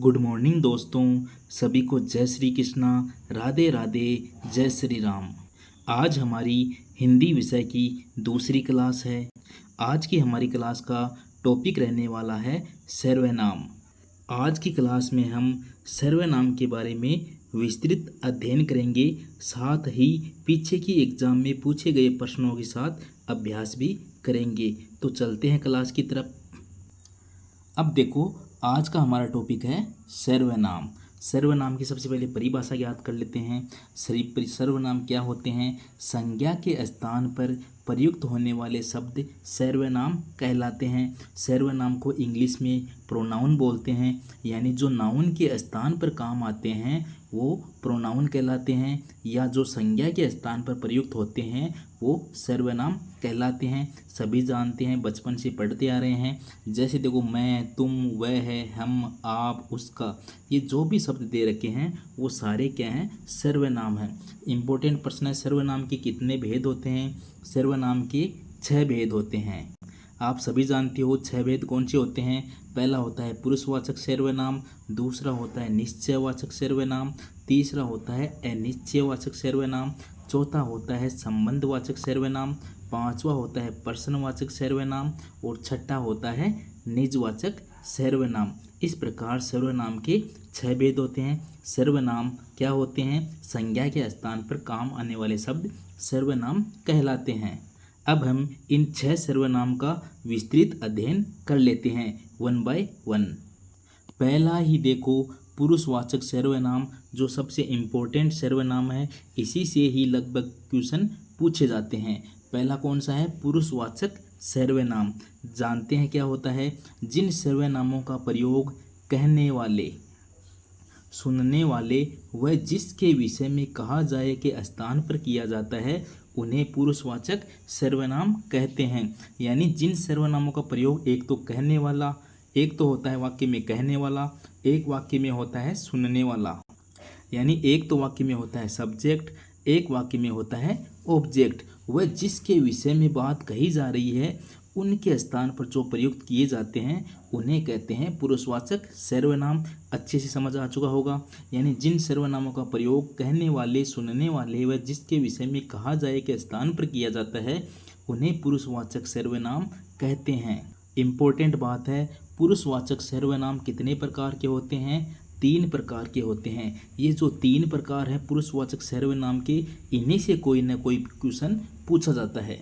Good morning दोस्तों, सभी को जय श्री कृष्णा, राधे राधे, जय श्री राम। आज हमारी हिंदी विषय की दूसरी क्लास है। आज की हमारी क्लास का टॉपिक रहने वाला है सर्वनाम। आज की क्लास में हम सर्वनाम के बारे में विस्तृत अध्ययन करेंगे, साथ ही पीछे की एग्जाम में पूछे गए प्रश्नों के साथ अभ्यास भी करेंगे। तो चलते हैं क्लास की तरफ। अब देखो, आज का हमारा टॉपिक है सर्वनाम। सर्वनाम की सबसे पहले परिभाषा याद कर लेते हैं। सर्वनाम क्या होते हैं? संज्ञा के स्थान पर प्रयुक्त होने वाले शब्द सर्वनाम कहलाते हैं। सर्वनाम को इंग्लिश में प्रोनाउन बोलते हैं, यानी जो नाउन के स्थान पर काम आते हैं वो प्रोनाउन कहलाते हैं, या जो संज्ञा के स्थान पर प्रयुक्त होते हैं वो सर्वनाम कहलाते हैं। सभी जानते हैं, बचपन से पढ़ते आ रहे हैं। जैसे देखो, मैं, तुम, वह है, हम, आप, उसका, ये जो भी शब्द दे रखे हैं वो सारे क्या हैं? सर्वनाम हैं। इम्पोर्टेंट प्रश्न है, सर्वनाम के कितने भेद होते हैं? सर्वनाम के 6 भेद होते हैं। आप सभी जानते हो 6 भेद कौन से होते हैं। पहला होता है पुरुषवाचक सर्वनाम, दूसरा होता है निश्चयवाचक सर्वनाम, तीसरा होता है अनिश्चयवाचक सर्वनाम, चौथा होता है संबंधवाचक सर्वनाम, पांचवा होता है प्रश्नवाचक सर्वनाम और छठा होता है निजवाचक सर्वनाम। इस प्रकार सर्वनाम के 6 भेद होते हैं। सर्वनाम क्या होते हैं? संज्ञा के स्थान पर काम आने वाले शब्द सर्वनाम कहलाते हैं। अब हम इन 6 सर्वनाम का विस्तृत अध्ययन कर लेते हैं वन बाय वन। पहला ही देखो, पुरुषवाचक सर्वनाम, जो सबसे इम्पोर्टेंट सर्वनाम है। इसी से ही लगभग क्वेश्चन पूछे जाते हैं। पहला कौन सा है? पुरुषवाचक सर्वनाम। जानते हैं क्या होता है? जिन सर्वनामों का प्रयोग कहने वाले, सुनने वाले व जिसके विषय में कहा जाए के स्थान पर किया जाता है उन्हें पुरुषवाचक सर्वनाम कहते हैं। यानी जिन सर्वनामों का प्रयोग एक तो कहने वाला, एक तो होता है वाक्य में कहने वाला, एक वाक्य में होता है सुनने वाला। यानी एक तो वाक्य में होता है सब्जेक्ट, एक वाक्य में होता है ऑब्जेक्ट। वह जिसके विषय में बात कही जा रही है उनके स्थान पर जो प्रयुक्त किए जाते हैं उन्हें कहते हैं पुरुषवाचक सर्वनाम। अच्छे से समझ आ चुका होगा। यानी जिन सर्वनामों का प्रयोग कहने वाले, सुनने वाले व जिसके विषय में कहा जाए के स्थान पर किया जाता है उन्हें पुरुषवाचक सर्वनाम कहते हैं। इम्पोर्टेंट बात है, पुरुषवाचक सर्वनाम कितने प्रकार के होते हैं? 3 प्रकार के होते हैं। ये जो 3 प्रकार हैं पुरुषवाचक सर्वनाम के, इन्हीं से कोई न कोई क्वेश्चन पूछा जाता है।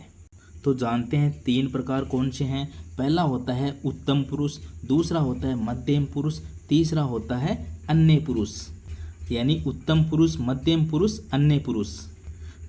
तो जानते हैं 3 प्रकार कौन से हैं। पहला होता है उत्तम पुरुष, दूसरा होता है मध्यम पुरुष, तीसरा होता है अन्य पुरुष। यानी उत्तम पुरुष, मध्यम पुरुष, अन्य पुरुष,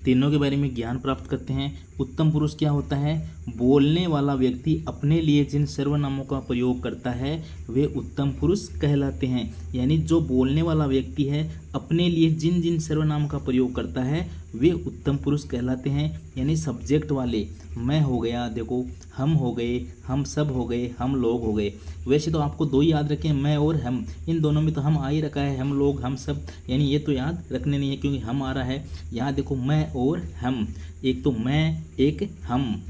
तीनों के बारे में ज्ञान प्राप्त करते हैं। उत्तम पुरुष क्या होता है? बोलने वाला व्यक्ति अपने लिए जिन सर्वनामों का प्रयोग करता है वे उत्तम पुरुष कहलाते हैं। यानी जो बोलने वाला व्यक्ति है अपने लिए जिन जिन सर्वनाम का प्रयोग करता है वे उत्तम पुरुष कहलाते हैं। यानी सब्जेक्ट वाले, मैं हो गया, देखो हम हो गए, हम सब हो गए, हम लोग हो गए। वैसे तो आपको 2 ही याद रखें, मैं और हम। इन दोनों में तो हम आ ही रखा है, हम लोग, हम सब, यानी ये तो याद रखने नहीं है क्योंकि हम आ रहा है। यहाँ देखो मैं और हम, एक तो मैं, एक हम,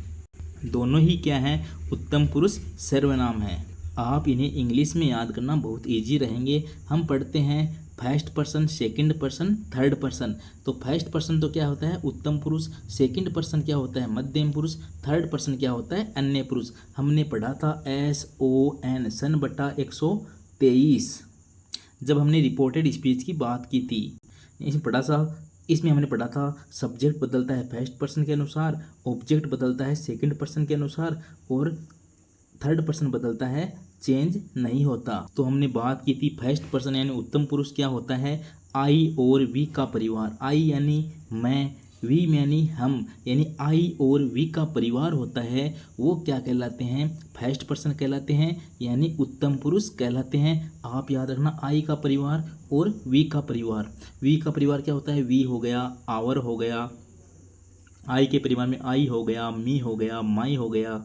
दोनों ही क्या हैं? उत्तम पुरुष सर्वनाम हैं। आप इन्हें इंग्लिश में याद करना बहुत इजी रहेंगे। हम पढ़ते हैं first person, second person, third person. तो फर्स्ट पर्सन तो क्या होता है? उत्तम पुरुष। सेकंड पर्सन क्या होता है? मध्यम पुरुष। थर्ड पर्सन क्या होता है? अन्य पुरुष। हमने पढ़ा था SON, सन बटा 123, जब हमने रिपोर्टेड स्पीच की बात की थी। इसमें हमने पढ़ा था सब्जेक्ट बदलता है फर्स्ट पर्सन के अनुसार, ऑब्जेक्ट बदलता है सेकंड पर्सन के अनुसार और थर्ड पर्सन बदलता है, चेंज नहीं होता। तो हमने बात की थी फर्स्ट पर्सन यानी उत्तम पुरुष क्या होता है? आई और वी का परिवार। आई यानी मैं, वी यानी हम, यानी आई और वी का परिवार होता है, वो क्या कहलाते हैं? फर्स्ट पर्सन कहलाते हैं, यानी उत्तम पुरुष कहलाते हैं। आप याद रखना, आई का परिवार और वी का परिवार। वी का परिवार क्या होता है? वी हो गया, आवर हो गया। आई के परिवार में आई हो गया, मी हो गया, माई हो गया।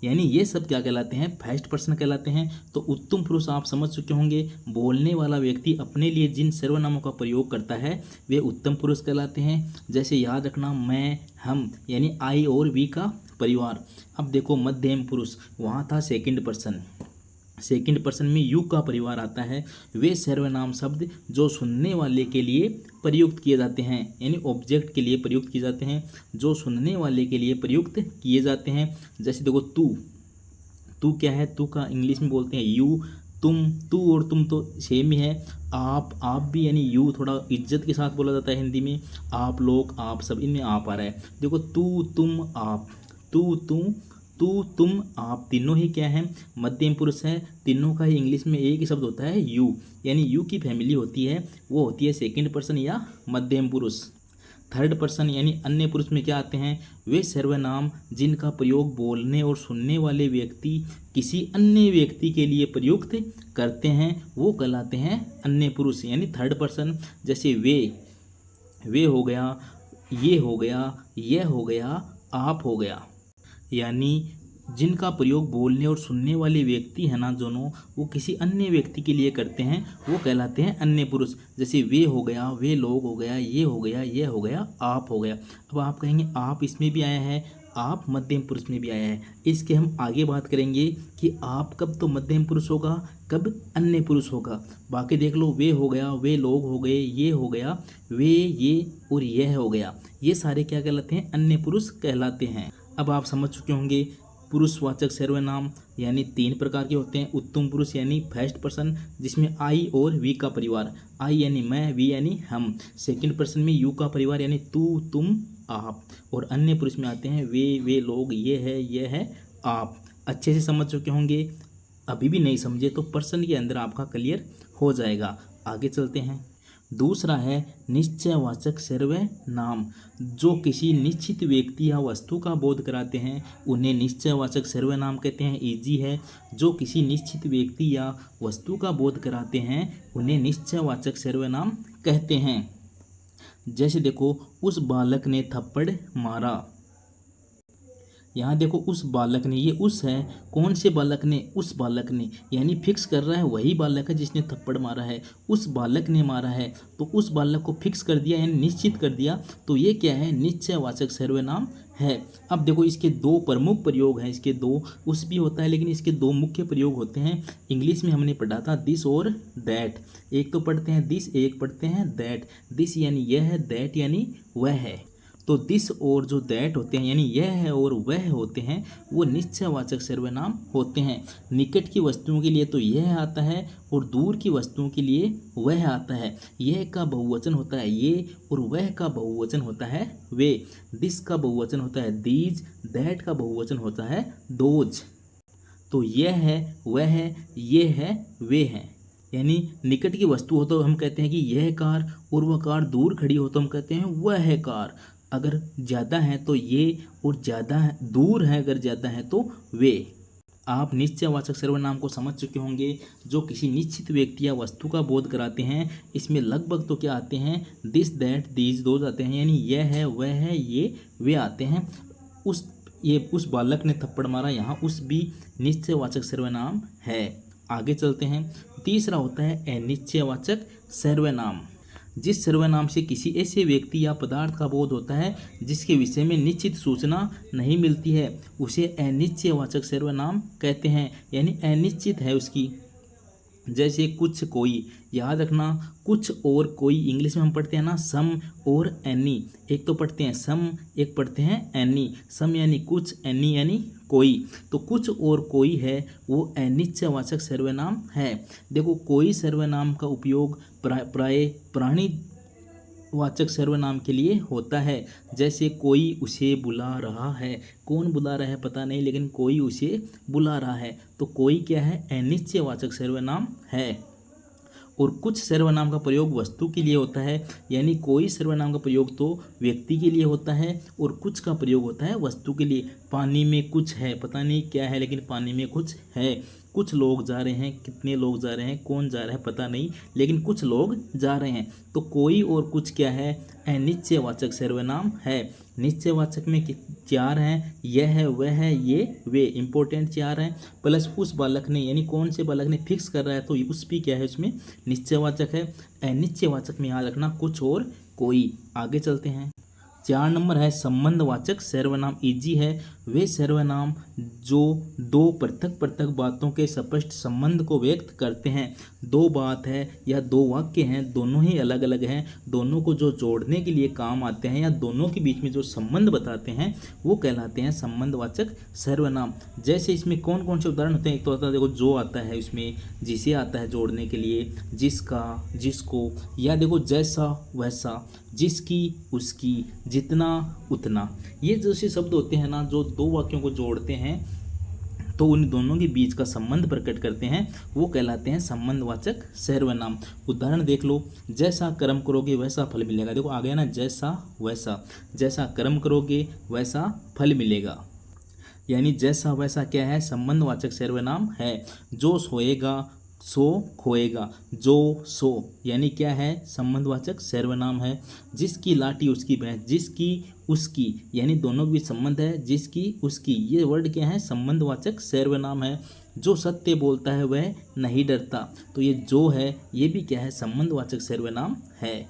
यानी ये सब क्या कहलाते हैं? फर्स्ट पर्सन कहलाते हैं। तो उत्तम पुरुष आप समझ चुके होंगे, बोलने वाला व्यक्ति अपने लिए जिन सर्वनामों का प्रयोग करता है वे उत्तम पुरुष कहलाते हैं। जैसे याद रखना, मैं, हम, यानी आई और वी का परिवार। अब देखो मध्यम पुरुष, वहाँ था सेकंड पर्सन, सेकंड पर्सन में यू का परिवार आता है, वे सर्वनाम शब्द जो सुनने वाले के लिए प्रयुक्त किए जाते हैं, यानी ऑब्जेक्ट के लिए प्रयुक्त किए जाते हैं, जो सुनने वाले के लिए प्रयुक्त किए जाते हैं। जैसे देखो तू, तू क्या है, तू का इंग्लिश में बोलते हैं यू। तुम, तू और तुम तो सेम ही है। आप भी, यानी यू थोड़ा इज्जत के साथ बोला जाता है हिंदी में। आप लोग, आप सब, इनमें आप आ रहा है। देखो तू, तुम, आप, तू तुम आप तीनों ही क्या है, मध्यम पुरुष है। तीनों का ही इंग्लिश में एक ही शब्द होता है यू, यानी यू की फैमिली होती है वो होती है सेकंड पर्सन या मध्यम पुरुष। थर्ड पर्सन यानी अन्य पुरुष में क्या आते हैं, वे सर्वनाम जिनका प्रयोग बोलने और सुनने वाले व्यक्ति किसी अन्य व्यक्ति के लिए प्रयुक्त करते हैं वो कहलाते हैं अन्य पुरुष, यानी थर्ड पर्सन। जैसे वे हो गया, ये हो गया, यह हो गया, आप हो गया, यानी जिनका प्रयोग बोलने और सुनने वाले व्यक्ति है ना दोनों, वो किसी अन्य व्यक्ति के लिए करते हैं वो कहलाते हैं अन्य पुरुष। जैसे वे हो गया, वे लोग हो गया, ये हो गया, यह हो गया, आप हो गया। अब आप कहेंगे आप इसमें भी आया है, आप मध्यम पुरुष में भी आया है। इसके हम आगे बात करेंगे कि आप कब तो मध्यम पुरुष होगा, कब अन्य पुरुष होगा। बाकी देख लो, वे हो गया, वे लोग हो गए, ये हो गया, वे, ये और यह हो गया, ये सारे क्या कहलाते हैं, अन्य पुरुष कहलाते हैं। अब आप समझ चुके होंगे पुरुषवाचक सर्वनाम यानी 3 प्रकार के होते हैं। उत्तम पुरुष यानी फर्स्ट पर्सन जिसमें आई और वी का परिवार, आई यानी मैं, वी यानी हम। सेकंड पर्सन में यू का परिवार यानी तू, तुम, आप। और अन्य पुरुष में आते हैं वे लोग, ये है, यह है, आप। अच्छे से समझ चुके होंगे। अभी भी नहीं समझे तो पर्सन के अंदर आपका क्लियर हो जाएगा। आगे चलते हैं। दूसरा है निश्चयवाचक सर्वनाम, जो किसी निश्चित व्यक्ति या वस्तु का बोध कराते हैं उन्हें निश्चयवाचक सर्वनाम कहते हैं। इजी है। जो किसी निश्चित व्यक्ति या वस्तु का बोध कराते हैं उन्हें निश्चयवाचक सर्वनाम कहते हैं। जैसे देखो, उस बालक ने थप्पड़ मारा। यहाँ देखो उस बालक ने, ये उस है, कौन से बालक ने, उस बालक ने, यानी फिक्स कर रहा है वही बालक है जिसने थप्पड़ मारा है। उस बालक ने मारा है तो उस बालक को फिक्स कर दिया यानी निश्चित कर दिया, तो ये क्या है, निश्चयवाचक सर्वनाम है। अब देखो इसके 2 प्रमुख प्रयोग हैं, इसके 2 उस भी होता है लेकिन इसके 2 मुख्य प्रयोग होते हैं। इंग्लिश में हमने पढ़ा था दिस और दैट। एक तो पढ़ते हैं दिस, एक पढ़ते हैं दैट। दिस यानी यह है, दैट यानी वह है। तो दिस और जो दैट होते हैं यानी यह है और वह होते हैं वो निश्चयवाचक सर्वनाम होते हैं। निकट की वस्तुओं के लिए तो यह आता है और दूर की वस्तुओं के लिए वह आता है। यह का बहुवचन होता है ये और वह का बहुवचन होता है वे। दिस का बहुवचन होता है दीज, दैट का बहुवचन होता है दोज। तो यह है, वह है, ये है, वे हैं। यानी निकट की वस्तु हो तो हम कहते हैं कि यह कार, और वह कार दूर खड़ी हो तो हम कहते हैं वह है कार। अगर ज़्यादा है तो ये, और ज़्यादा दूर है अगर ज़्यादा है तो वे। आप निश्चयवाचक सर्वनाम को समझ चुके होंगे जो किसी निश्चित व्यक्ति या वस्तु का बोध कराते हैं। इसमें लगभग तो क्या आते हैं, दिस, दैट, दीज, दोज आते हैं, यानी यह है, वह है, ये, वे आते हैं। उस बालक ने थप्पड़ मारा, यहाँ उस भी निश्चयवाचक सर्वनाम है। आगे चलते हैं। तीसरा होता है अनिश्चयवाचक सर्वनाम, जिस सर्वनाम से किसी ऐसे व्यक्ति या पदार्थ का बोध होता है जिसके विषय में निश्चित सूचना नहीं मिलती है उसे अनिश्चयवाचक सर्वनाम कहते हैं, यानी अनिश्चित है उसकी। जैसे कुछ, कोई, याद रखना कुछ और कोई इंग्लिश में हम पढ़ते हैं ना सम और एनी। एक तो पढ़ते हैं सम, एक पढ़ते हैं एनी। सम यानी कुछ, एनी यानी कोई। तो कुछ और कोई है वो अनिश्चयवाचक सर्वनाम है। देखो कोई सर्वनाम का उपयोग प्राय प्राणी वाचक सर्वनाम के लिए होता है। जैसे कोई उसे बुला रहा है, कौन बुला रहा है पता नहीं लेकिन कोई उसे बुला रहा है, तो कोई क्या है, अनिश्चयवाचक सर्वनाम है। और कुछ सर्वनाम का प्रयोग वस्तु के लिए होता है, यानी कोई सर्वनाम का प्रयोग तो व्यक्ति के लिए होता है और कुछ का प्रयोग होता है वस्तु के लिए। पानी में कुछ है, पता नहीं क्या है लेकिन पानी में कुछ है। कुछ लोग जा रहे हैं, कितने लोग जा रहे हैं, कौन जा रहा है पता नहीं लेकिन कुछ लोग जा रहे हैं। तो कोई और कुछ क्या है, अनिश्चयवाचक सर्वनाम है। निश्चयवाचक में 4 हैं, यह है, वह है, ये, वे, इंपॉर्टेंट 4 हैं। प्लस उस बालक ने, यानी कौन से बालक ने फिक्स कर रहा है तो उस भी क्या है, उसमें निश्चयवाचक है। अनिश्चयवाचक में याद रखना कुछ और कोई। आगे चलते हैं। 4 नंबर है संबंधवाचक सर्वनाम। इजी है वे सर्वनाम जो दो पृथक पृथक बातों के स्पष्ट संबंध को व्यक्त करते हैं। दो बात है या दो वाक्य हैं, दोनों ही अलग अलग हैं, दोनों को जो जोड़ने के लिए काम आते हैं या दोनों के बीच में जो संबंध बताते हैं वो कहलाते हैं संबंधवाचक सर्वनाम। जैसे इसमें कौन कौन से उदाहरण होते हैं? एक तो होता है देखो जो आता है इसमें, जिसे आता है जोड़ने के लिए, जिसका, जिसको, या देखो जैसा वैसा, जिसकी उसकी, जितना उतना। ये जैसे शब्द होते हैं ना जो दो वाक्यों को जोड़ते हैं तो उन दोनों के बीच का संबंध प्रकट करते हैं, वो कहलाते हैं संबंधवाचक सर्वनाम। उदाहरण देख लो, जैसा कर्म करोगे वैसा फल मिलेगा। देखो आ गया ना जैसा वैसा, जैसा कर्म करोगे वैसा फल मिलेगा, यानी जैसा वैसा क्या है? संबंधवाचक सर्वनाम है। जो सोएगा सो खोएगा, जो सो यानी क्या है? संबंधवाचक सर्वनाम है। जिसकी लाठी उसकी भैंस, जिसकी उसकी यानी दोनों के बीच संबंध है, जिसकी उसकी ये वर्ड क्या है? संबंधवाचक सर्वनाम है। जो सत्य बोलता है वह नहीं डरता, तो ये जो है ये भी क्या है? संबंधवाचक सर्वनाम है।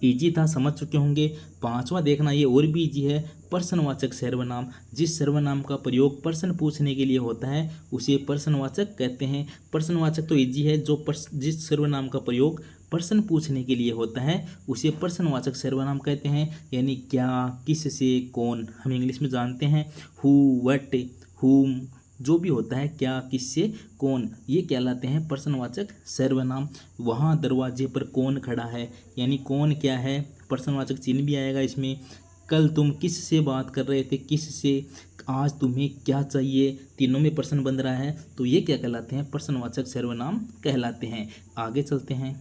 इजी था, समझ चुके होंगे। पांचवा देखना, ये और भी इजी है, प्रश्नवाचक सर्वनाम। जिस सर्वनाम का प्रयोग प्रश्न पूछने के लिए होता है उसे प्रश्नवाचक कहते हैं। प्रश्नवाचक तो इजी है, जो जिस सर्वनाम का प्रयोग प्रश्न पूछने के लिए होता है उसे प्रश्नवाचक सर्वनाम कहते हैं। यानी क्या, किससे, कौन, हम इंग्लिश में जानते हैं हु, व्हाट, हुम, जो भी होता है क्या, किससे, कौन, ये कहलाते हैं प्रश्नवाचक सर्वनाम। वहाँ दरवाजे पर कौन खड़ा है, यानी कौन क्या है? प्रश्नवाचक चिन्ह भी आएगा इसमें। कल तुम किससे बात कर रहे थे, किससे, आज तुम्हें क्या चाहिए, तीनों में प्रश्न बन रहा है, तो ये क्या कहलाते हैं? प्रश्नवाचक सर्वनाम कहलाते हैं। आगे चलते हैं।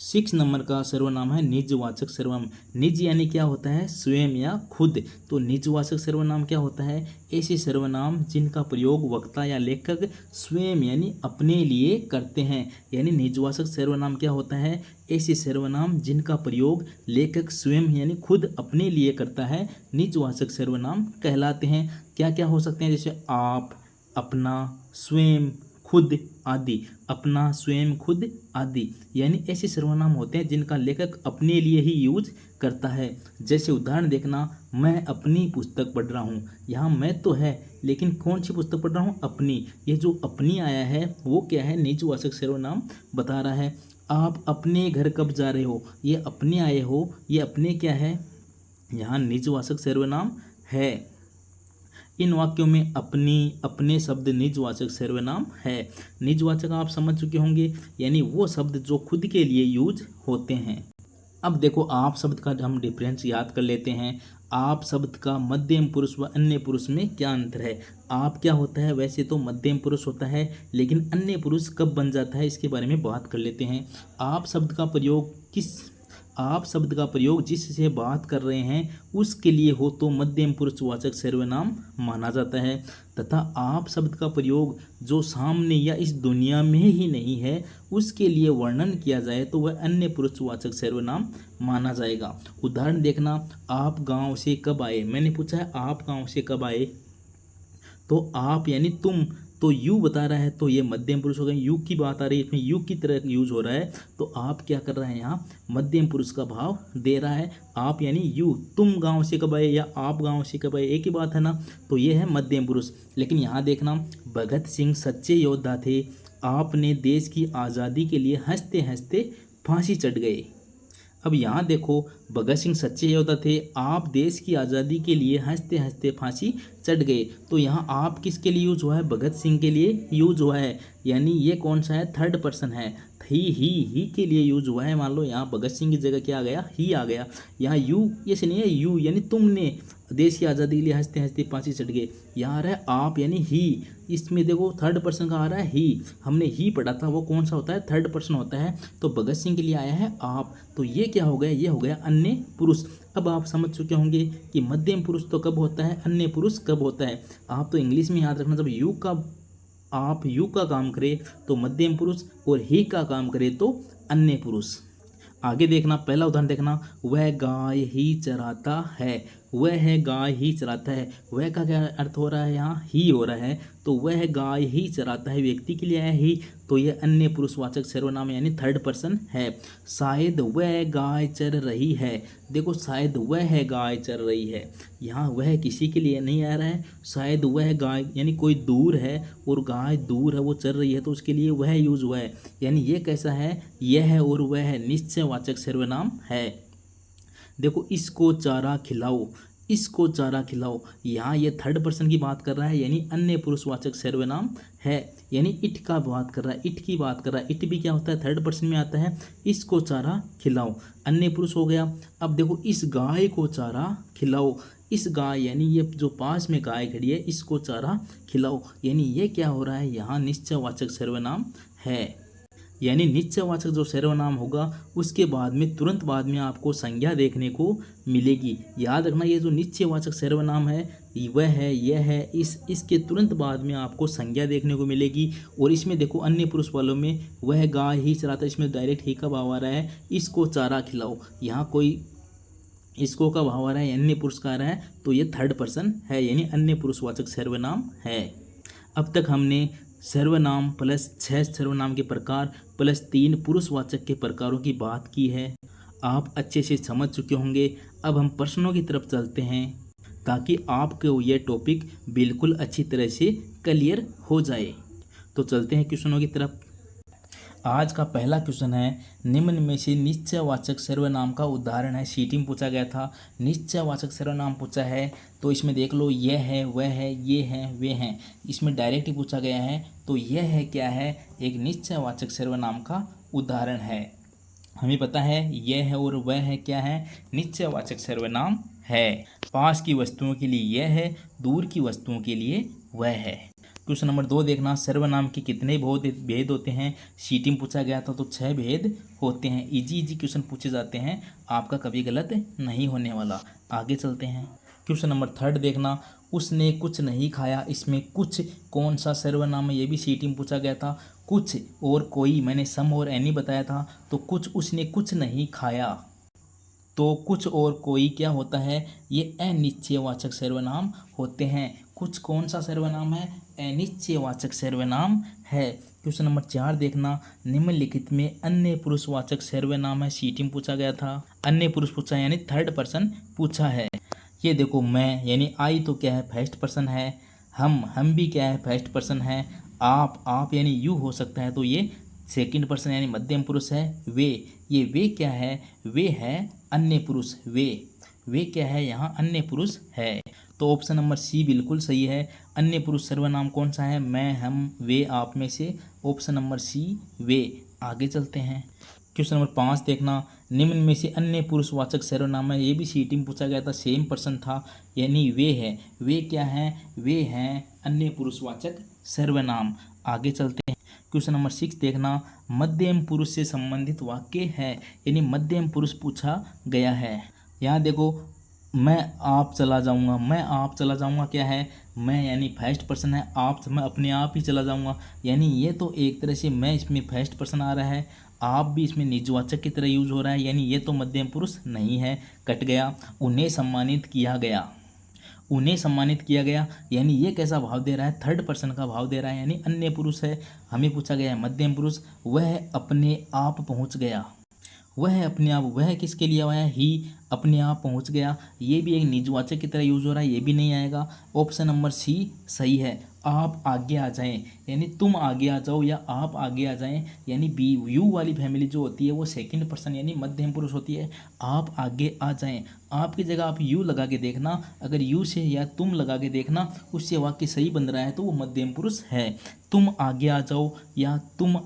6 नंबर का सर्वनाम है निजवाचक सर्वनाम। निज यानी क्या होता है? स्वयं या खुद। तो निजवाचक सर्वनाम क्या होता है? ऐसे सर्वनाम जिनका प्रयोग वक्ता या लेखक स्वयं यानी अपने लिए करते हैं। यानी निजवाचक सर्वनाम क्या होता है? ऐसे सर्वनाम जिनका प्रयोग लेखक स्वयं यानी खुद अपने लिए करता है, निजवाचक सर्वनाम कहलाते हैं। क्या क्या हो सकते हैं? जैसे आप, अपना, स्वयं, खुद आदि। अपना, स्वयं, खुद आदि यानी ऐसे सर्वनाम होते हैं जिनका लेखक अपने लिए ही यूज करता है। जैसे उदाहरण देखना, मैं अपनी पुस्तक पढ़ रहा हूँ। यहाँ मैं तो है लेकिन कौन सी पुस्तक पढ़ रहा हूँ? अपनी। ये जो अपनी आया है वो क्या है? निजवाचक सर्वनाम बता रहा है। आप अपने घर कब जा रहे हो, ये अपने आए हो, ये अपने क्या है? यहाँ निजवाचक सर्वनाम है। इन वाक्यों में अपनी, अपने शब्द निजवाचक सर्वनाम है। निजवाचक आप समझ चुके होंगे, यानी वो शब्द जो खुद के लिए यूज होते हैं। अब देखो आप शब्द का हम डिफरेंस याद कर लेते हैं। आप शब्द का मध्यम पुरुष व अन्य पुरुष में क्या अंतर है? आप क्या होता है? वैसे तो मध्यम पुरुष होता है, लेकिन अन्य पुरुष कब बन जाता है इसके बारे में बात कर लेते हैं। आप शब्द का प्रयोग जिससे बात कर रहे हैं उसके लिए हो तो मध्यम पुरुषवाचक सर्वनाम माना जाता है, तथा आप शब्द का प्रयोग जो सामने या इस दुनिया में ही नहीं है उसके लिए वर्णन किया जाए तो वह अन्य पुरुषवाचक सर्वनाम माना जाएगा। उदाहरण देखना, आप गांव से कब आए। मैंने पूछा है आप गांव से कब आए, तो आप यानी तुम, तो यू बता रहा है तो ये मध्यम पुरुष हो गए। यू की बात आ रही है, इसमें यू की तरह यूज हो रहा है, तो आप क्या कर रहे हैं? यहाँ मध्यम पुरुष का भाव दे रहा है। आप यानी यू, तुम गांव से कब आए या आप गांव से कब आए, एक ही बात है ना, तो ये है मध्यम पुरुष। लेकिन यहाँ देखना, भगत सिंह सच्चे योद्धा थे, आपने देश की आज़ादी के लिए हंसते हंसते फांसी चढ़ गए। अब यहाँ देखो, भगत सिंह सच्चे योद्धा थे, आप देश की आज़ादी के लिए हंसते हंसते फांसी चढ़ गए, तो यहाँ आप किसके लिए यूज हुआ है? भगत सिंह के लिए यूज हुआ है। यानी ये कौन सा है? थर्ड पर्सन है। ही के लिए यूज हुआ है। मान लो यहाँ भगत सिंह की जगह क्या आ गया? ही आ गया। यहाँ यू ये से नहीं है, यू यानी तुमने देश की आज़ादी के लिए हंसते हंसते फांसी चढ़ गए। यहाँ आ रहा है आप यानी ही, इसमें देखो थर्ड पर्सन का आ रहा है ही। हमने ही पढ़ा था, वो कौन सा होता है? थर्ड पर्सन होता है। तो भगत सिंह के लिए आया है आप, तो ये क्या हो गया? ये हो गया अन्य पुरुष। अब आप समझ चुके होंगे कि मध्यम पुरुष तो कब होता है, अन्य पुरुष कब होता है। आप तो इंग्लिश में याद रखना, जब आप यू का काम करे तो मध्यम पुरुष और ही का काम करे तो अन्य पुरुष। आगे देखना, पहला उदाहरण देखना, वह गाय ही चराता है। वह गाय ही चराता है, वह का क्या अर्थ हो रहा है, यहाँ ही हो रहा है, तो वह गाय ही चराता है व्यक्ति के लिए है ही, तो यह अन्य पुरुषवाचक सर्वनाम यानी थर्ड पर्सन है। शायद वह गाय चर रही है, देखो शायद वह गाय चर रही है, यहाँ वह किसी के लिए नहीं आ रहा है, शायद वह गाय यानी कोई दूर है और गाय दूर है वो चर रही है तो उसके लिए वह यूज हुआ है, यानी ये कैसा है, यह और वह निश्चयवाचक सर्वनाम है। देखो इसको चारा खिलाओ, इसको चारा खिलाओ, यहाँ ये थर्ड पर्सन की बात कर रहा है यानी अन्य पुरुषवाचक सर्वनाम है, यानी इट का बात कर रहा है, इट की बात कर रहा है, इट भी क्या होता है थर्ड पर्सन में आता है। इसको चारा खिलाओ अन्य पुरुष हो गया। अब देखो इस गाय को चारा खिलाओ, इस गाय यानी ये जो पास में गाय खड़ी है इसको चारा खिलाओ, यानी ये क्या हो रहा है, यहाँ निश्चयवाचक सर्वनाम है। यानी निश्चयवाचक जो सर्वनाम होगा उसके बाद में तुरंत बाद में आपको संज्ञा देखने को मिलेगी। याद रखना ये जो निश्चयवाचक सर्वनाम है वह है, यह है, इसके तुरंत बाद में आपको संज्ञा देखने को मिलेगी। और इसमें देखो अन्य पुरुष वालों में वह गाय ही चराता है, इसमें डायरेक्ट ही का भाव आ रहा है, इसको चारा खिलाओ, यहाँ कोई इसको का भाव आ रहा है, अन्य पुरुष का आ रहा है, तो ये थर्ड पर्सन है यानी अन्य पुरुषवाचक सर्वनाम है। अब तक हमने सर्वनाम प्लस 6 सर्वनाम के प्रकार प्लस 3 पुरुषवाचक के प्रकारों की बात की है। आप अच्छे से समझ चुके होंगे। अब हम प्रश्नों की तरफ चलते हैं ताकि आपको ये टॉपिक बिल्कुल अच्छी तरह से क्लियर हो जाए। तो चलते हैं क्वेश्चनों की तरफ। आज का पहला क्वेश्चन है, निम्न में से निश्चयवाचक सर्वनाम का उदाहरण है। सीटी में पूछा गया था, निश्चयवाचक सर्वनाम पूछा है, तो इसमें देख लो यह है, वह है, ये हैं, वे हैं, इसमें डायरेक्ट ही पूछा गया है। तो यह है क्या है, एक निश्चयवाचक सर्वनाम का उदाहरण है। हमें पता है यह है और वह है क्या है, निश्चयवाचक सर्वनाम है। पास की वस्तुओं के लिए यह है, दूर की वस्तुओं के लिए वह है। क्वेश्चन नंबर 2 देखना, सर्वनाम के कितने भेद होते हैं। सीटी में पूछा गया था तो 6 भेद होते हैं। इजी क्वेश्चन पूछे जाते हैं, आपका कभी गलत नहीं होने वाला। आगे चलते हैं। क्वेश्चन नंबर 3 देखना, उसने कुछ नहीं खाया, इसमें कुछ कौन सा सर्वनाम है, ये भी सीटी में पूछा गया था। कुछ और कोई, मैंने सम और एनी बताया था, तो कुछ उसने कुछ नहीं खाया, तो कुछ और कोई क्या होता है, ये अनिश्चयवाचक सर्वनाम होते हैं। कुछ कौन सा सर्वनाम है, अनिश्चयवाचक सर्वनाम है। क्वेश्चन नंबर 4 देखना, निम्नलिखित में अन्य पुरुषवाचक सर्वनाम है। सीटी में पूछा गया था, अन्य पुरुष पूछा यानी थर्ड पर्सन पूछा है। ये देखो मैं यानी आई तो क्या है, फर्स्ट पर्सन है। हम भी क्या है, फर्स्ट पर्सन है। आप यानी यू हो सकता है, तो ये सेकंड पर्सन यानी मध्यम पुरुष है। ये वे क्या है, वे है अन्य पुरुष। वे क्या है, यहाँ अन्य पुरुष है। तो ऑप्शन नंबर सी बिल्कुल सही है। अन्य पुरुष सर्वनाम कौन सा है, मैं, हम, वे, आप में से ऑप्शन नंबर सी वे। आगे चलते हैं। क्वेश्चन नंबर 5 देखना, निम्न में से अन्य पुरुषवाचक सर्वनाम है। ये भी सीटी में पूछा गया था, सेम पर्सन था, यानी वे है। वे क्या हैं, वे हैं अन्य पुरुषवाचक सर्वनाम। आगे चलते हैं। क्वेश्चन नंबर 6 देखना, मध्यम पुरुष से संबंधित वाक्य है, यानी मध्यम पुरुष पूछा गया है। यहाँ देखो मैं आप चला जाऊँगा, मैं आप चला जाऊँगा क्या है, मैं यानी फर्स्ट पर्सन है, आप मैं अपने आप ही चला जाऊँगा, यानी ये तो एक तरह से मैं इसमें फर्स्ट पर्सन आ रहा है, आप भी इसमें निजवाचक की तरह यूज हो रहा है, यानी ये तो मध्यम पुरुष नहीं है, कट गया। उन्हें सम्मानित किया गया, उन्हें सम्मानित किया गया, यानी ये कैसा भाव दे रहा है, थर्ड पर्सन का भाव दे रहा है, यानी अन्य पुरुष है। हमें पूछा गया है मध्यम पुरुष, वह अपने आप पहुँच गया, वह अपने आप, वह किसके लिए आया, ही अपने आप पहुंच गया, ये भी एक निजवाचक की तरह यूज हो रहा है, ये भी नहीं आएगा। ऑप्शन नंबर सी सही है। आप आगे आ जाएं, यानी तुम आगे आ जाओ या आप आगे आ जाएं, यानी बी यू वाली फैमिली जो होती है वो सेकंड पर्सन यानी मध्यम पुरुष होती है। आप आगे आ जाएं, आपकी जगह आप यू लगा के देखना, अगर यू से या तुम लगा के देखना उससे वाक्य सही बन रहा है तो वो मध्यम पुरुष है। तुम आगे आ जाओ या तुम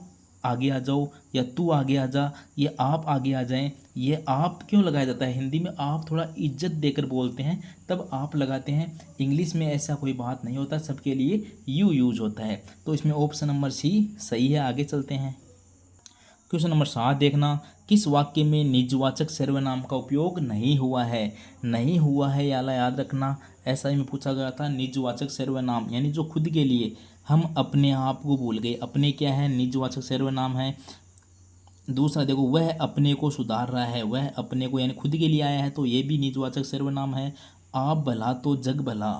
आगे आ जाओ या तू आगे आ जा, ये आप आगे आ जाएं, ये आप क्यों लगाया जाता है, हिंदी में आप थोड़ा इज्जत देकर बोलते हैं तब आप लगाते हैं, इंग्लिश में ऐसा कोई बात नहीं होता, सबके लिए यू यूज होता है। तो इसमें ऑप्शन नंबर सी सही है। आगे चलते हैं। क्वेश्चन नंबर 7 देखना, किस वाक्य में निजवाचक सर्वनाम का उपयोग नहीं हुआ है, नहीं हुआ है याला याद रखना, ऐसा ही में पूछा गया था। निजवाचक सर्वनाम यानी जो खुद के लिए, हम अपने आप को भूल गए, अपने क्या है, निजवाचक सर्वनाम है। दूसरा देखो, वह अपने को सुधार रहा है, वह अपने को यानी खुद के लिए आया है, तो ये भी निजवाचक सर्वनाम है। आप भला तो जग भला।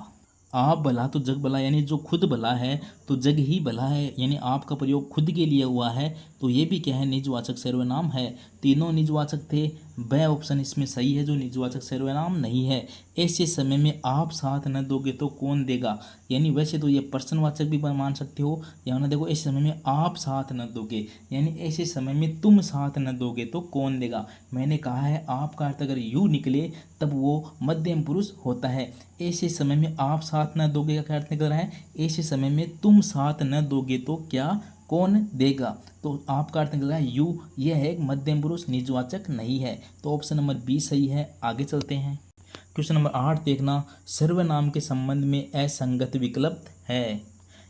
आप भला तो जग भला यानी जो खुद भला है तो जग ही भला है, यानी आपका प्रयोग खुद के लिए हुआ है, तो ये भी क्या है, निजवाचक सर्वनाम है। तीनों निजवाचक थे, वह ऑप्शन इसमें सही है जो निजवाचक सर्वनाम नहीं है। ऐसे समय में आप साथ न दोगे तो कौन देगा, यानी वैसे तो ये प्रश्नवाचक भी मान सकते हो, यहाँ ना देखो ऐसे समय में आप साथ न दोगे यानी ऐसे समय में तुम साथ न दोगे तो कौन देगा। मैंने कहा है आपका अर्थ अगर यू निकले तब वो मध्यम पुरुष होता है। ऐसे समय में आप साथ न दोगे का क्या अर्थ निकल रहा है, ऐसे समय में तुम साथ न दोगे तो क्या कौन देगा, तो आपका अर्थ निकल रहा है यू, यह है एक मध्यम पुरुष, निजवाचक नहीं है, तो ऑप्शन नंबर बी सही है। आगे चलते हैं। क्वेश्चन नंबर 8 देखना, सर्वनाम के संबंध में असंगत विकल्प है।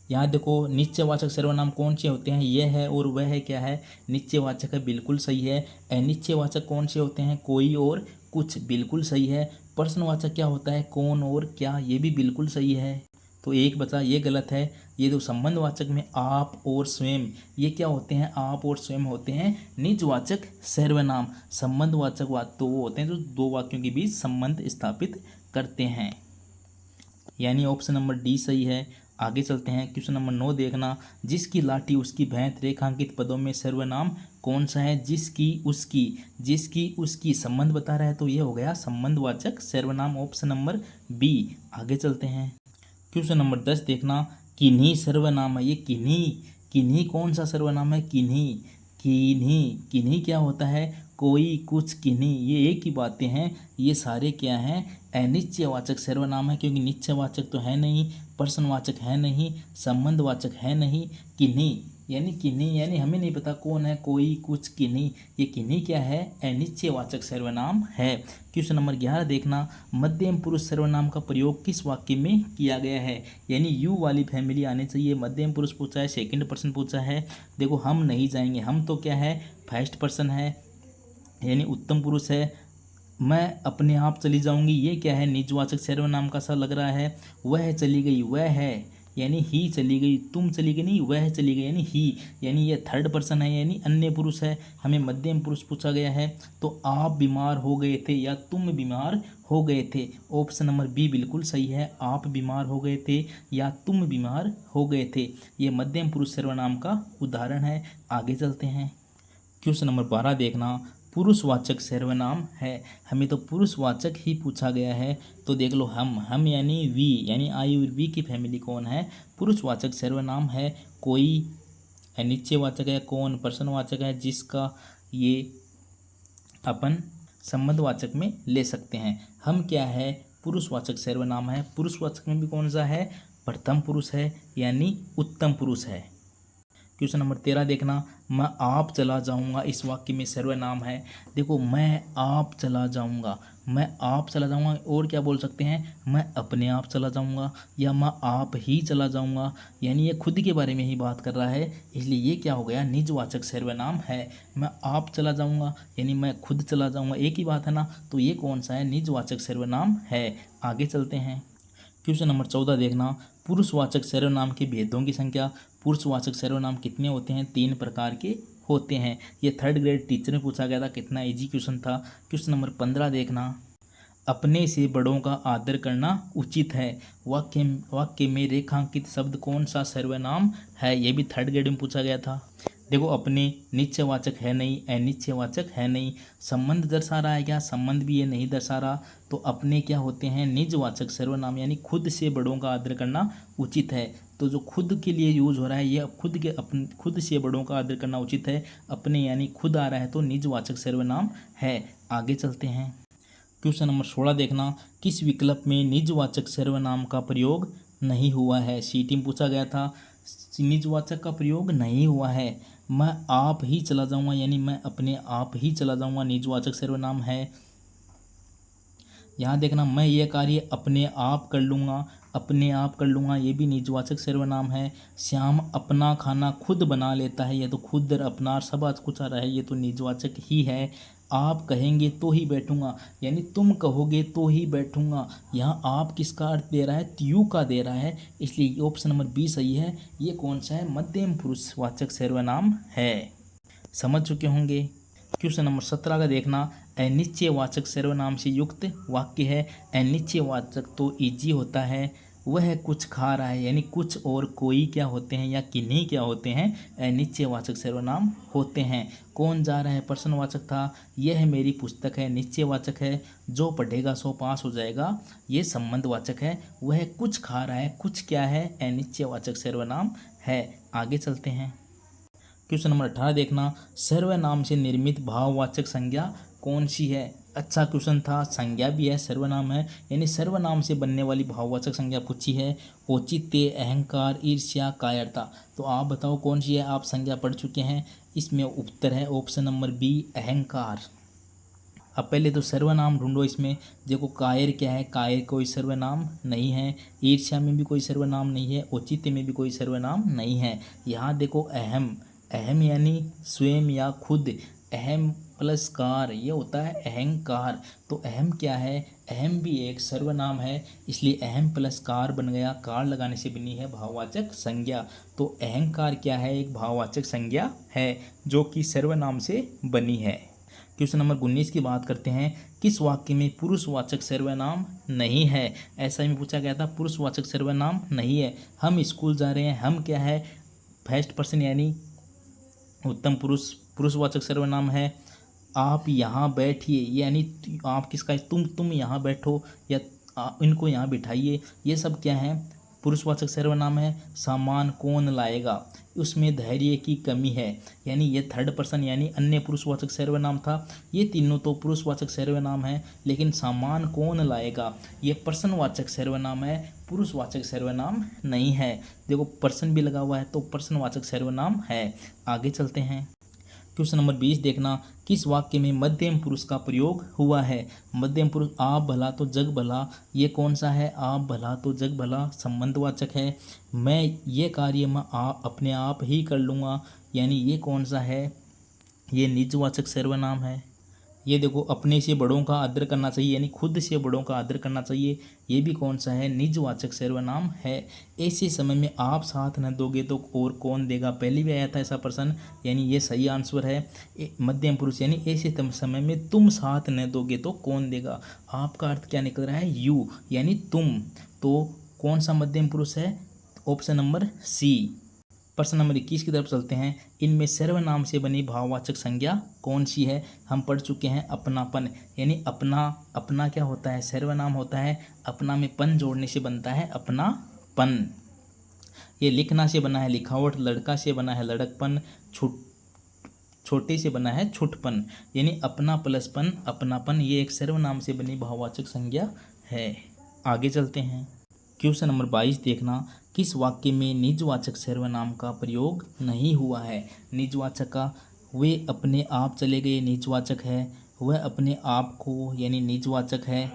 यहाँ देखो निश्चयवाचक सर्वनाम कौन से होते हैं, यह है और वह है, क्या है, निश्चयवाचक है, बिल्कुल सही है। अनिश्चयवाचक कौन से होते हैं, कोई और कुछ, बिल्कुल सही है। प्रश्नवाचक क्या होता है, कौन और क्या, ये भी बिल्कुल सही है। तो एक बचा, ये गलत है। ये जो संबंधवाचक में आप और स्वयं, ये क्या होते हैं, आप और स्वयं होते हैं निजवाचक सर्वनाम। संबंधवाचक तो वो होते हैं जो दो वाक्यों के बीच संबंध स्थापित करते हैं, यानी ऑप्शन नंबर डी सही है। आगे चलते हैं। क्वेश्चन नंबर 9 देखना, जिसकी लाठी उसकी भैंस रेखांकित पदों में सर्वनाम कौन सा है। जिसकी उसकी, जिसकी उसकी संबंध बता रहा है तो ये हो गया संबंधवाचक सर्वनाम, ऑप्शन नंबर बी। आगे चलते हैं। क्वेश्चन नंबर 10 देखना, किन्हीं सर्वनाम है। ये किन्हीं, किन्हीं कौन सा सर्वनाम है, किन्हीं, किन्हीं, किन्हीं क्या होता है, कोई, कुछ, किन्हीं, ये एक ही बातें हैं। ये सारे क्या हैं, अनिश्चयवाचक सर्वनाम है, क्योंकि निश्चयवाचक तो है नहीं, प्रश्नवाचक है नहीं, संबंधवाचक है नहीं। किन्हीं यानी किन्हीं यानी हमें नहीं पता कौन है, कोई, कुछ, किन्हीं, ये किन्हीं क्या है, अनिश्चयवाचक सर्वनाम है। क्वेश्चन नंबर 11 देखना, मध्यम पुरुष सर्वनाम का प्रयोग किस वाक्य में किया गया है, यानी यू वाली फैमिली आनी चाहिए। मध्यम पुरुष पूछा है, सेकंड पर्सन पूछा है। देखो हम नहीं जाएंगे, हम तो क्या है, फर्स्ट पर्सन है यानी उत्तम पुरुष है। मैं अपने आप चली जाऊंगी, ये क्या है, निजवाचक सर्वनाम का सा लग रहा है। वह चली गई, वह है यानी ही चली गई, तुम चली गई नहीं, वह चली गई यानी ही, यानी ये थर्ड पर्सन है यानी अन्य पुरुष है। हमें मध्यम पुरुष पूछा गया है, तो आप बीमार हो गए थे या तुम बीमार हो गए थे, ऑप्शन नंबर बी बिल्कुल सही है। आप बीमार हो गए थे या तुम बीमार हो गए थे, ये मध्यम पुरुष सर्वनाम का उदाहरण है। आगे चलते हैं। क्वेश्चन नंबर 12 देखना, पुरुषवाचक सर्वनाम है। हमें तो पुरुषवाचक ही पूछा गया है, तो देख लो हम यानी वी यानी आई और वी की फैमिली कौन है, पुरुषवाचक सर्वनाम है। कोई अनिश्चयवाचक है, कौन प्रश्नवाचक है, जिसका, ये अपन संबंधवाचक में ले सकते हैं। हम क्या है, पुरुषवाचक सर्वनाम है। पुरुषवाचक में भी कौन सा है, प्रथम पुरुष है यानी उत्तम पुरुष है। क्वेश्चन नंबर 13 देखना, मैं आप चला जाऊंगा इस वाक्य में सर्वनाम है। देखो मैं आप चला जाऊंगा, मैं आप चला जाऊंगा, और क्या बोल सकते हैं, मैं अपने आप चला जाऊंगा या मैं आप ही चला जाऊंगा, यानी ये खुद के बारे में ही बात कर रहा है, इसलिए ये क्या हो गया, निजवाचक सर्वनाम है। मैं आप चला जाऊंगा यानी मैं खुद चला जाऊंगा, एक ही बात है ना, तो ये कौन सा है, निजवाचक सर्वनाम है। आगे चलते हैं। क्वेश्चन नंबर 14 देखना, पुरुषवाचक सर्वनाम के भेदों की संख्या। पुरुषवाचक सर्वनाम कितने होते हैं, 3 प्रकार के होते हैं। ये थर्ड ग्रेड टीचर में पूछा गया था, कितना इजी क्वेश्चन था। क्वेश्चन नंबर 15 देखना, अपने से बड़ों का आदर करना उचित है। वाक्य में रेखांकित शब्द कौन सा सर्वनाम है, ये भी थर्ड ग्रेड में पूछा गया था। देखो अपने निश्चयवाचक है नहीं, अनिश्चयवाचक है नहीं, संबंध दर्शा रहा है क्या, संबंध भी ये नहीं दर्शा रहा, तो अपने क्या होते हैं, निजवाचक सर्वनाम यानी खुद से बड़ों का आदर करना उचित है। तो जो खुद के लिए यूज हो रहा है, ये खुद से बड़ों का आदर करना उचित है, अपने यानी खुद आ रहा है तो निजवाचक सर्वनाम है। आगे चलते हैं। क्वेश्चन नंबर 16 देखना, किस विकल्प में निजवाचक सर्वनाम का प्रयोग नहीं हुआ है। सीटी में पूछा गया था, निजवाचक का प्रयोग नहीं हुआ है। मैं आप ही चला जाऊंगा यानी मैं अपने आप ही चला जाऊंगा, निजवाचक सर्वनाम है। यहाँ देखना, मैं ये कार्य अपने आप कर लूँगा, अपने आप कर लूँगा, ये भी निजवाचक सर्वनाम है। श्याम अपना खाना खुद बना लेता है, ये तो खुद और अपना सब आज कुछ आ रहा है, ये तो निजवाचक ही है। आप कहेंगे तो ही बैठूंगा यानी तुम कहोगे तो ही बैठूंगा, यहाँ आप किसका अर्थ दे रहा है, त्यू का दे रहा है, इसलिए ऑप्शन नंबर बी सही है। ये कौन सा है, मध्यम पुरुषवाचक सर्वनाम है। समझ चुके होंगे। क्वेश्चन नंबर 17 का देखना, अनिश्चयवाचक सर्वनाम से युक्त वाक्य है। अनिश्चयवाचक तो इजी होता है, वह कुछ खा रहा है, यानी कुछ और कोई क्या होते हैं या किन्हीं क्या होते हैं, अनिश्चयवाचक सर्वनाम होते हैं। कौन जा रहा है प्रश्नवाचक था, यह मेरी पुस्तक है निश्चयवाचक है। जो पढ़ेगा सो पास हो जाएगा, ये संबंधवाचक है। वह कुछ खा रहा है, कुछ क्या है, अनिश्चयवाचक सर्वनाम है। आगे चलते हैं। क्वेश्चन नंबर 18 देखना, सर्वनाम से निर्मित भाववाचक संज्ञा कौन सी है। अच्छा क्वेश्चन था, संज्ञा भी है सर्वनाम है, यानी सर्वनाम से बनने वाली भाववाचक संज्ञा पूछी है। औचित्य, अहंकार, ईर्ष्या, कायरता। तो आप बताओ कौन सी है, आप संज्ञा पढ़ चुके हैं। इसमें उत्तर है ऑप्शन नंबर बी, अहंकार। अब पहले तो सर्वनाम ढूंढो इसमें। देखो कायर क्या है, कायर कोई सर्वनाम नहीं है। ईर्ष्या में भी कोई सर्वनाम नहीं है। औचित्य में भी कोई सर्वनाम नहीं है। यहाँ देखो अहम, अहम यानी स्वयं या खुद, अहम प्लस कार ये होता है अहंकार। तो अहम क्या है, अहम भी एक सर्वनाम है, इसलिए अहम प्लस कार बन गया। कार लगाने से बनी है भाववाचक संज्ञा। तो अहंकार क्या है, एक भाववाचक संज्ञा है जो कि सर्वनाम से बनी है। क्वेश्चन नंबर 19 की बात करते हैं, किस वाक्य में पुरुषवाचक सर्वनाम नहीं है। ऐसा ही पूछा गया था, पुरुषवाचक सर्वनाम नहीं है। हम स्कूल जा रहे हैं, हम क्या है, फर्स्ट पर्सन यानी उत्तम पुरुष, पुरुषवाचक सर्वनाम है। आप यहाँ बैठिए यानी आप किसका है, तुम यहाँ बैठो या इनको यहाँ बिठाइए, ये सब क्या है, पुरुषवाचक सर्वनाम है। सामान कौन लाएगा, उसमें धैर्य की कमी है, यानी ये थर्ड पर्सन यानी अन्य पुरुषवाचक सर्वनाम था। ये तीनों तो पुरुषवाचक सर्वनाम है, लेकिन सामान कौन लाएगा ये पर्सनवाचक सर्वनाम है, पुरुषवाचक सर्वनाम नहीं है। देखो पर्सन भी लगा हुआ है तो पर्सनवाचक सर्वनाम है। आगे चलते हैं। क्वेश्चन नंबर 20 देखना, किस वाक्य में मध्यम पुरुष का प्रयोग हुआ है। मध्यम पुरुष, आप भला तो जग भला, ये कौन सा है, आप भला तो जग भला संबंधवाचक है। मैं ये कार्य मैं अपने आप ही कर लूँगा, यानी ये कौन सा है, ये निजवाचक सर्वनाम है। ये देखो अपने से बड़ों का आदर करना चाहिए, यानी खुद से बड़ों का आदर करना चाहिए, ये भी कौन सा है, निजवाचक सर्वनाम है। ऐसे समय में आप साथ न दोगे तो और कौन देगा, पहले भी आया था ऐसा प्रश्न, यानी ये सही आंसर है। मध्यम पुरुष यानी ऐसे समय में तुम साथ न दोगे तो कौन देगा। आपका अर्थ क्या निकल रहा है, यू यानी तुम। तो कौन सा मध्यम पुरुष है, ऑप्शन नंबर सी। प्रश्न नंबर 21 की तरफ चलते हैं। इनमें सर्वनाम से बनी भाववाचक संज्ञा कौन सी है। हम पढ़ चुके हैं अपनापन, यानी अपना, अपना क्या होता है, सर्वनाम होता है। अपना में पन जोड़ने से बनता है अपनापन। ये लिखना से बना है लिखावट, लड़का से बना है लड़कपन, छोटे से बना है छुटपन, यानी अपना प्लस पन अपनापन, ये एक सर्वनाम से बनी भाववाचक संज्ञा है। आगे चलते हैं। क्वेश्चन नंबर 22 देखना, किस वाक्य में निजवाचक सर्वनाम का प्रयोग नहीं हुआ है। निजवाचक का, वे अपने आप चले गए निजवाचक है, वह अपने आप को यानी निजवाचक है।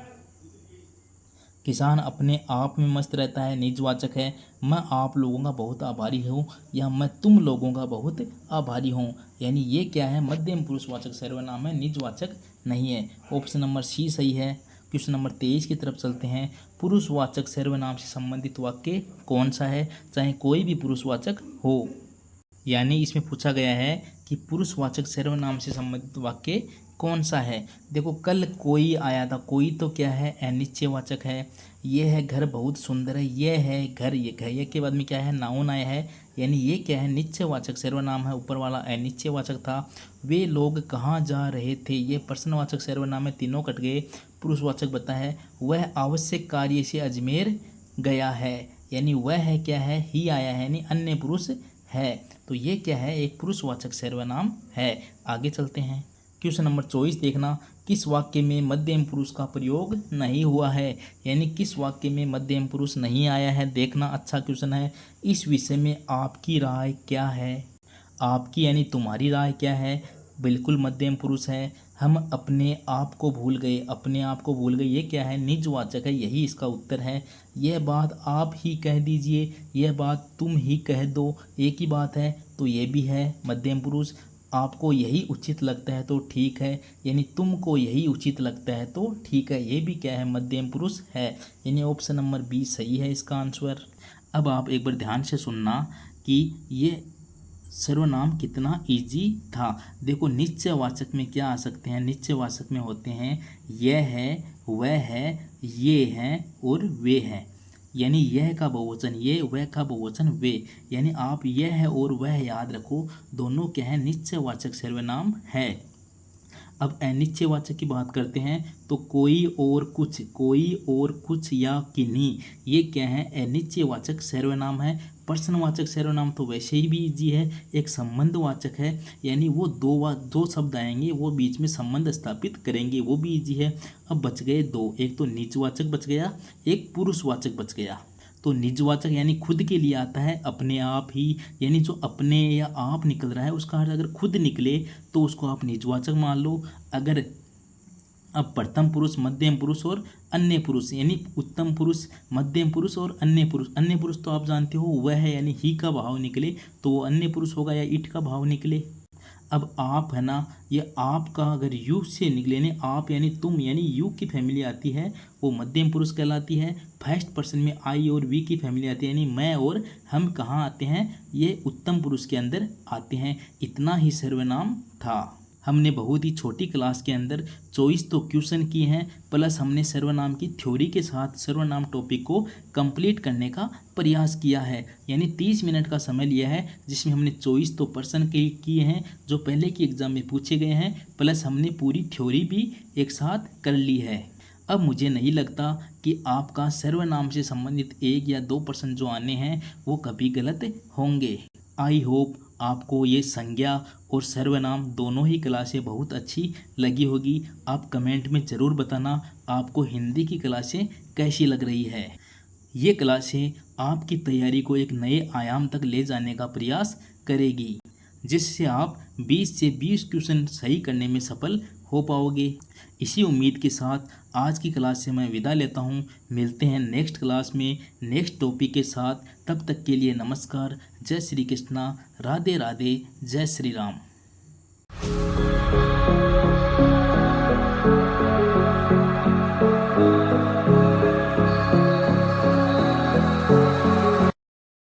किसान अपने आप में मस्त रहता है निजवाचक है। मैं आप लोगों का बहुत आभारी हूँ या मैं तुम लोगों का बहुत आभारी हूँ, यानी ये क्या है, मध्यम पुरुषवाचक सर्वनाम है, निजवाचक नहीं है। ऑप्शन नंबर सी सही है। क्वेश्चन नंबर 23 की तरफ चलते हैं। पुरुषवाचक सर्वनाम से संबंधित वाक्य कौन सा है, चाहे कोई भी पुरुषवाचक हो। यानी इसमें पूछा गया है कि पुरुषवाचक सर्वनाम से संबंधित वाक्य कौन सा है। देखो कल कोई आया था, कोई तो क्या है, अनिश्चयवाचक है। ये है घर बहुत सुंदर है, ये है घर, ये घर, ये के बाद में क्या है, नाउन आया है, यानी ये क्या है, निश्चयवाचक सर्वनाम है। ऊपर वाला अनिश्चयवाचक था। वे लोग कहाँ जा रहे थे, ये प्रश्नवाचक सर्वनाम है, तीनों कट गए। पुरुषवाचक बता है, वह आवश्यक कार्य से अजमेर गया है, यानी वह है क्या है, ही आया है, यानी अन्य पुरुष है। तो ये क्या है, एक पुरुषवाचक सर्वनाम है। आगे चलते हैं। क्वेश्चन नंबर 24 देखना, किस वाक्य में मध्यम पुरुष का प्रयोग नहीं हुआ है, यानी किस वाक्य में मध्यम पुरुष नहीं आया है। देखना, अच्छा क्वेश्चन है। इस विषय में आपकी राय क्या है। आपकी यानी तुम्हारी राय क्या है, बिल्कुल मध्यम पुरुष है। हम अपने आप को भूल गए, अपने आप को भूल गए, ये क्या है, निजवाचक है, यही इसका उत्तर है। यह बात आप ही कह दीजिए, यह बात तुम ही कह दो, एक ही बात है, तो ये भी है मध्यम पुरुष। आपको यही उचित लगता है तो ठीक है, यानी तुमको यही उचित लगता है तो ठीक है, ये भी क्या है, मध्यम पुरुष है, यानी ऑप्शन नंबर बी सही है इसका आंसर। अब आप एक बार ध्यान से सुनना कि ये सर्वनाम कितना इजी था। देखो निश्चयवाचक में क्या आ सकते हैं, निश्चयवाचक में होते हैं यह है, वह है, ये है और वे हैं। यानी यह का बहुवचन ये, वह का बहुवचन वे। यानी आप यह है और वह याद रखो, दोनों क्या है, निश्चयवाचक सर्वनाम है। अब अनिश्चयवाचक की बात करते हैं तो कोई और कुछ, कोई और कुछ या किन्हीं, ये क्या है, अनिश्चयवाचक सर्वनाम है। प्रश्नवाचक सर्वनाम तो वैसे ही भी इजी है, एक संबंधवाचक है, यानी वो दो शब्द आएंगे, वो बीच में संबंध स्थापित करेंगे, वो भी इजी है। अब बच गए दो, एक तो निजवाचक बच गया, एक पुरुषवाचक बच गया। तो निजवाचक यानी खुद के लिए आता है, अपने आप ही, यानी जो अपने या आप निकल रहा है उसका अर्थ अगर खुद निकले तो उसको आप निजवाचक मान लो। अगर अब प्रथम पुरुष, मध्यम पुरुष और अन्य पुरुष, यानी उत्तम पुरुष, मध्यम पुरुष और अन्य पुरुष। अन्य पुरुष तो आप जानते हो वह है, यानी ही का भाव निकले तो वो अन्य पुरुष होगा, या इट का भाव निकले। अब आप है ना, ये आप का अगर यू से निकले ने, आप यानी तुम, यानी यू की फैमिली आती है वो मध्यम पुरुष कहलाती है। फर्स्ट पर्सन में आई और वी की फैमिली आती है, यानी मैं और हम कहाँ आते हैं, ये उत्तम पुरुष के अंदर आते हैं। इतना ही सर्वनाम था। हमने बहुत ही छोटी क्लास के अंदर 24 तो क्वेश्चन किए हैं, प्लस हमने सर्वनाम की थ्योरी के साथ सर्वनाम टॉपिक को कंप्लीट करने का प्रयास किया है। यानी 30 मिनट का समय लिया है, जिसमें हमने 24 तो प्रश्न किए हैं जो पहले की एग्जाम में पूछे गए हैं, प्लस हमने पूरी थ्योरी भी एक साथ कर ली है। अब मुझे नहीं लगता कि आपका सर्वनाम से संबंधित 1 या 2 प्रश्न जो आने हैं वो कभी गलत होंगे। आई होप आपको ये संज्ञा और सर्वनाम दोनों ही क्लासें बहुत अच्छी लगी होगी। आप कमेंट में ज़रूर बताना आपको हिंदी की क्लासें कैसी लग रही है। ये क्लासें आपकी तैयारी को एक नए आयाम तक ले जाने का प्रयास करेगी, जिससे आप 20 से 20 क्वेश्चन सही करने में सफल हो पाओगे। इसी उम्मीद के साथ आज की क्लास से मैं विदा लेता हूँ। मिलते हैं नेक्स्ट क्लास में नेक्स्ट टॉपिक के साथ। तब तक के लिए नमस्कार, जय श्री कृष्णा, राधे राधे, जय श्री राम।